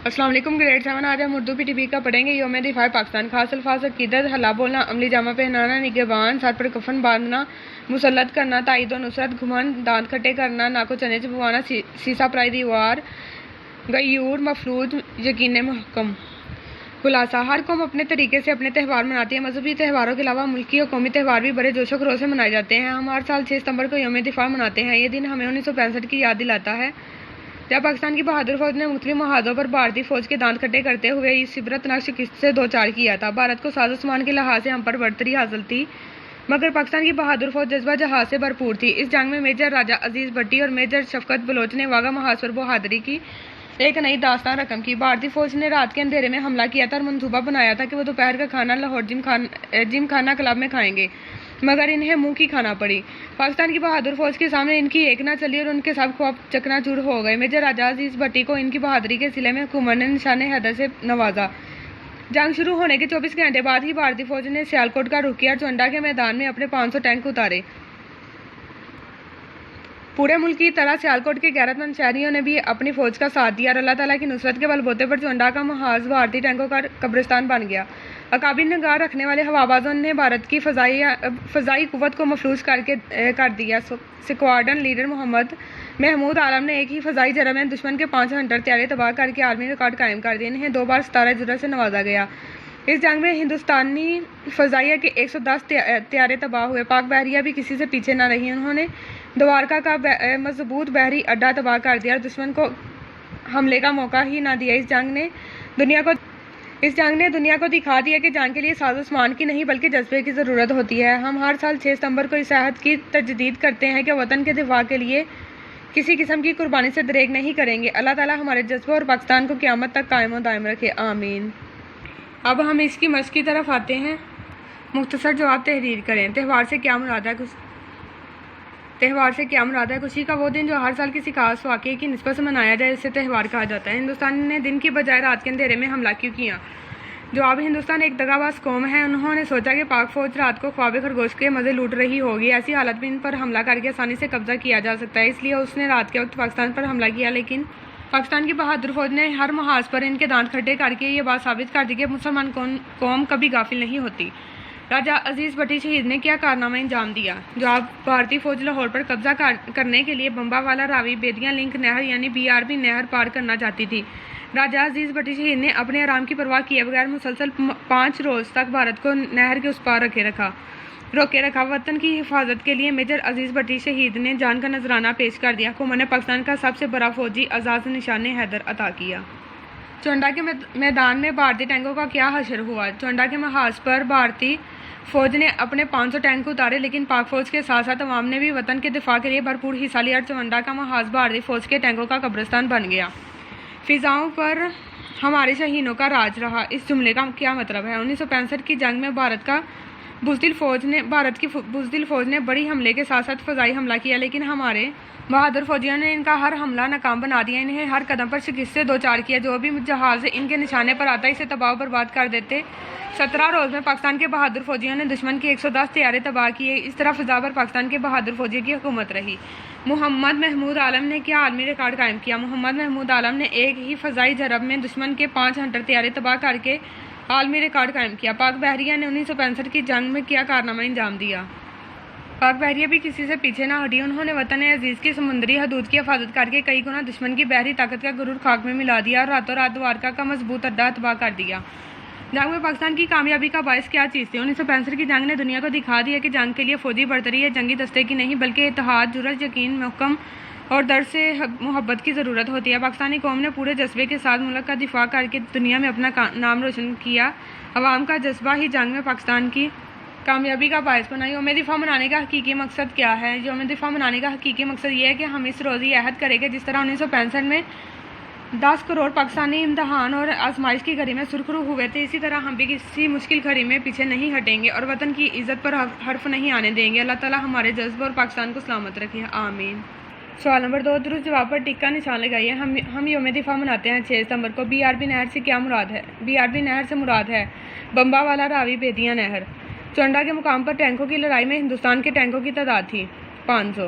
السلام علیکم گریڈ 7 آج ہم اردو PTP کا پڑھیں گے یوم دفاع پاکستان۔ خاص الفاظ: عقیدت، حلال بولنا، عملی جامہ پہنانا، نگہبان، سر پر کفن باندھنا، مسلط کرنا، تائید و نصرت، گھمنڈ، دانت کھٹے کرنا، ناکو چنے چبوانا، سیسا پرائی دیوار، غیور، مفروض، یقین محکم۔ خلاصہ: ہر قوم اپنے طریقے سے اپنے تہوار مناتی ہے۔ مذہبی تہواروں کے علاوہ ملکی اور قومی تہوار بھی بڑے جوش و خروش سے منائے جاتے ہیں۔ ہم ہر سال 6 ستمبر کو یوم دفاع مناتے ہیں۔ یہ دن ہمیں 1965 کی یاد دلاتا ہے جب پاکستان کی بہادر فوج نے مختلف محاذوں پر بھارتی فوج کے دانت کھٹے کرتے ہوئے اس عبرتناک شکست سے دوچار کیا تھا۔ بھارت کو ساز و سامان کے لحاظ سے ہم پر برتری حاصل تھی، مگر پاکستان کی بہادر فوج جذبہ جہاد سے بھرپور تھی۔ اس جنگ میں میجر راجہ عزیز بھٹی اور میجر شفقت بلوچ نے واگا محاذ پر بہادری کی ایک نئی داستان رقم کی۔ بھارتی فوج نے رات کے اندھیرے میں حملہ کیا تھا اور منصوبہ بنایا تھا کہ وہ دوپہر کا کھانا لاہور جم خانہ کلب میں کھائیں گے، مگر انہیں منہ کی کھانا پڑی۔ پاکستان کی بہادر فوج کے سامنے ان کی ایک نہ چلی اور ان کے سب خواب چکنا چور ہو گئے۔ میجر راجہ عزیز بھٹی کو ان کی بہادری کے صلے میں حکومت نے نشان حیدر سے نوازا۔ جنگ شروع ہونے کے 24 گھنٹے بعد ہی بھارتی فوج نے سیالکوٹ کا رخ کیا اور چونڈا کے میدان میں اپنے 500 ٹینک اتارے۔ پورے ملک کی طرح سیالکوٹ کے غیرت مند شہریوں نے بھی اپنی فوج کا ساتھ دیا اور اللہ تعالیٰ کی نصرت کے بل بوتے پر چونڈا کا محاذ بھارتی ٹینکوں کا قبرستان بن گیا۔ اکابر نگاہ رکھنے والے ہوابازوں نے بھارت کی فضائی قوت کو مفلوج کر دیا۔ سکواڈرن لیڈر محمود عالم نے ایک ہی فضائی جرم میں دشمن کے 5 ہنٹر طیارے تباہ کر کے عالمی ریکارڈ قائم کر دیا۔ انہیں 2 بار ستارہ جرأت سے نوازا گیا۔ اس جنگ میں ہندوستانی فضائیہ کے 110 طیارے تباہ ہوئے۔ پاک بحریہ بھی کسی سے پیچھے نہ رہی، انہوں نے دوارکا کا مضبوط بحری اڈہ تباہ کر دیا اور دشمن کو حملے کا موقع ہی نہ دیا۔ اس جنگ نے دنیا کو دکھا دیا کہ جنگ کے لیے ساز و سامان کی نہیں بلکہ جذبے کی ضرورت ہوتی ہے۔ ہم ہر سال 6 ستمبر کو اس عہد کی تجدید کرتے ہیں کہ وطن کے دفاع کے لیے کسی قسم کی قربانی سے دریغ نہیں کریں گے۔ اللہ تعالیٰ ہمارے جذبے اور پاکستان کو قیامت تک قائم و دائم رکھے، آمین۔ اب ہم اس کی مشق کی طرف آتے ہیں۔ مختصر جواب تحریر کریں۔ تہوار سے کیا مراد ہے؟ خوشی کا وہ دن جو ہر سال کسی خاص واقعے کی نسبت سے منایا جائے، اسے تہوار کہا جاتا ہے۔ ہندوستان نے دن کی بجائے رات کے اندھیرے میں حملہ کیوں کیا؟ جواب: ہندوستان ایک دغا باز قوم ہے۔ انہوں نے سوچا کہ پاک فوج رات کو خواب خرگوش کے مزے لوٹ رہی ہوگی، ایسی حالت میں ان پر حملہ کر کے آسانی سے قبضہ کیا جا سکتا ہے، اس لیے اس نے رات کے وقت پاکستان پر حملہ کیا۔ لیکن پاکستان کی بہادر فوج نے ہر محاذ پر ان کے دانت کھٹے کر کے یہ بات ثابت کر دی کہ مسلمان قوم کبھی غافل نہیں ہوتی۔ راجہ عزیز بھٹی شہید نے کیا کارنامہ انجام دیا؟ جواب: بھارتی فوج لاہور پر قبضہ کرنے کے لیے بمبا والا راوی بیدیاں لنک نہر یعنی BRB نہر پار کرنا چاہتی تھی۔ راجہ عزیز بھٹی شہید نے اپنے آرام کی پرواہ کیے بغیر مسلسل 5 روز تک بھارت کو نہر کے اس پار روکے رکھا۔ وطن کی حفاظت کے لیے میجر عزیز بھٹی شہید نے جان کا نذرانہ پیش کر دیا۔ حکومت نے پاکستان کا سب سے بڑا فوجی اعزاز نشان حیدر عطا کیا۔ چونڈا کے میدان میں بھارتی ٹینکوں کا کیا حشر ہوا؟ چونڈا کے محاذ پر بھارتی فوج نے اپنے 500 ٹینک اتارے، لیکن پاک فوج کے ساتھ ساتھ عوام نے بھی وطن کے دفاع کے لیے بھرپور حصہ لیا اور چونڈا کا محاذ بھارتی فوج کے ٹینکوں کا قبرستان بن گیا۔ فضاؤں پر ہمارے شاہینوں کا راج رہا، اس جملے کا کیا مطلب ہے؟ 1965 کی جنگ میں بھارت کی بزدل فوج نے بڑی حملے کے ساتھ ساتھ فضائی حملہ کیا، لیکن ہمارے بہادر فوجیوں نے ان کا ہر حملہ ناکام بنا دیا، انہیں ہر قدم پر شکست سے دوچار کیا۔ جو بھی جہاز ان کے نشانے پر آتا اسے تباہ و برباد کر دیتے۔ 17 روز میں پاکستان کے بہادر فوجیوں نے دشمن کے 110 طیارے تباہ کیے۔ اس طرح فضا پر پاکستان کے بہادر فوجیوں کی حکومت رہی۔ محمود عالم نے کیا عالمی ریکارڈ قائم کیا؟ محمود عالم نے ایک ہی فضائی جرب میں دشمن کے 5 ہنٹر طیارے تباہ کر کے عالمی ریکارڈ قائم کیا۔ پاک بحریہ نے 1965 کی جنگ میں کیا کارنامہ انجام دیا؟ پاک بحریہ بھی کسی سے پیچھے نہ ہٹی، انہوں نے وطن عزیز کی سمندری حدود کی حفاظت کر کے کئی گنا دشمن کی بحری طاقت کا غرور خاک میں ملا دیا اور راتوں رات دوارکا کا مضبوط اڈہ تباہ کر دیا۔ جنگ میں پاکستان کی کامیابی کا باعث کیا چیز تھی؟ 1965 کی جنگ نے دنیا کو دکھا دیا کہ جنگ کے لیے فوجی برتری ہے جنگی دستے کی نہیں بلکہ اتحاد، جرأت، یقین محکم اور درد سے محبت کی ضرورت ہوتی ہے۔ پاکستانی قوم نے پورے جذبے کے ساتھ ملک کا دفاع کر کے دنیا میں اپنا نام روشن کیا۔ عوام کا جذبہ ہی جنگ میں پاکستان کی کامیابی کا باعث بنا۔ یوم دفاع منانے کا حقیقی مقصد کیا ہے؟ یوم دفاع منانے کا حقیقی مقصد یہ ہے کہ ہم اس روز یہ عہد کریں کہ جس طرح 1965 میں 10 کروڑ پاکستانی امتحان اور آزمائش کی گھڑی میں سرخرو ہوئے تھے، اسی طرح ہم بھی کسی مشکل گھڑی میں پیچھے نہیں ہٹیں گے اور وطن کی عزت پر حرف نہیں آنے دیں گے۔ اللہ تعالیٰ ہمارے جذبے اور پاکستان کو سلامت رکھے، آمین۔ سوال نمبر 2، درست جواب پر ٹک کا نشان لگائیے۔ ہم یوم دفاع مناتے ہیں 6 ستمبر کو۔ BRB نہر سے کیا مراد ہے؟ BRB نہر سے مراد ہے بمبا والا راوی بیدیاں نہر۔ چونڈا کے مقام پر ٹینکوں کی لڑائی میں ہندوستان کے ٹینکوں کی تعداد تھی 500۔